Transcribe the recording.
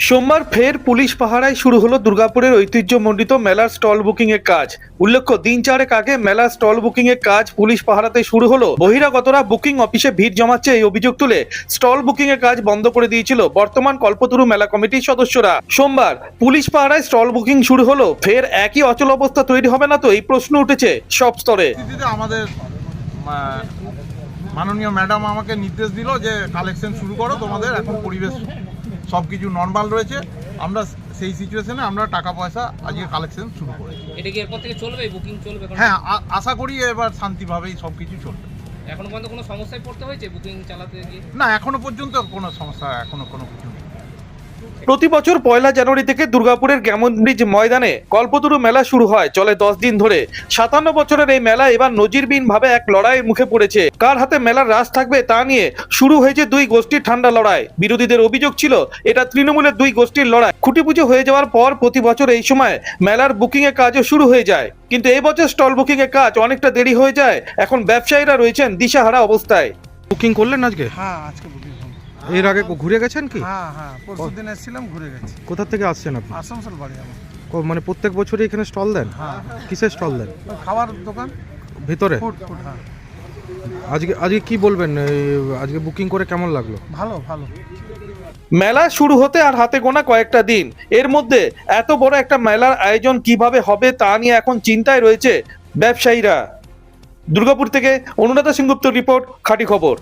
সোমবার ফের পুলিশ পাহারায় শুরু হলো দুর্গাপুরের ঐতিহ্যমণ্ডিত মেলার স্টল বুকিং এর কাজ। উল্লেখ্য, দিন চারেক আগে মেলার স্টল বুকিং এর কাজ পুলিশ পাহারাতে শুরু হলো। বহিরাগতরা বুকিং অফিসে ভিড় জমাচ্ছে এই অভিযোগ তুলে স্টল বুকিং এর কাজ বন্ধ করে দিয়েছিল বর্তমান কল্পতরু মেলা কমিটির সদস্যরা। সোমবার পুলিশ পাহারায় স্টল বুকিং শুরু হলো, ফের একই অচল অবস্থা তৈরি হবে না তো, এই প্রশ্ন উঠেছে সব স্তরে। আমাদের মাননীয় ম্যাডাম আমাকে নির্দেশ দিল যে কালেকশন শুরু করো, তোমাদের এখন পরিবেশ সব কিছু নর্মাল রয়েছে। আমরা সেই সিচুয়েশনে আমরা টাকা পয়সা আজকে কালেকশন শুরু করি। এটা কি এরপর থেকে চলবে, বুকিং চলবে? হ্যাঁ, আশা করি এবার শান্তিভাবেই সব কিছু চলবে। এখনো পর্যন্ত কোনো সমস্যায় পড়তে হয়েছে বুকিং চালাতে গিয়ে? না, এখনো পর্যন্ত কোনো সমস্যা কোনো কিছু নেই। প্রতি বছর 1 জানুয়ারি থেকে দুর্গাপুরের গ্যামন ব্রিজ ময়দানে কল্পতরু মেলা শুরু হয়, চলে 10 দিন ধরে। 57 বছরের এই মেলা এবার নজিরবিহীন ভাবে এক লড়াইয়ের মুখে পড়েছে। কার হাতে মেলার রাস থাকবে তা নিয়ে শুরু হয়েছে দুই গোষ্ঠীর ঠান্ডা লড়াই। বিরোধীদের অভিযোগ ছিল এটা তৃণমূলের দুই গোষ্ঠীর লড়াই। খুঁটি পুজো হয়ে যাওয়ার পর প্রতি বছর এই সময় মেলার বুকিং এর কাজও শুরু হয়ে যায়, কিন্তু এই বছর স্টল বুকিং এর কাজ অনেকটা দেরি হয়ে যায়। এখন ব্যবসায়ীরা রয়েছেন দিশাহারা অবস্থায়। বুকিং করলেন আজকে? হ্যাঁ, আজকে বুকিং করলাম। এর আগে ঘুরে গেছেন কি? হ্যাঁ, পরশুদিন এসেছিলাম, ঘুরে গেছি। কোথা থেকে আসছেন আপনি? আসানসোল বাড়ি আমার। মানে প্রত্যেক বছরই এখানে স্টল দেন? হ্যাঁ। কিসের স্টল দেন? খাবার দোকান, ভিতরে? ফুড। হ্যাঁ, আজকে কি বলবেন, আজকে বুকিং করে কেমন লাগলো? ভালো। মেলা শুরু হতে আর হাতে গোনা কয়েকটা দিন, এর মধ্যে এত বড় একটা মেলার আয়োজন কিভাবে হবে তা নিয়ে এখন চিন্তায় রয়েছে ব্যবসায়ীরা। দুর্গাপুর থেকে অনুরাধা সিংগুপ্তর রিপোর্ট, খাঁটি খবর।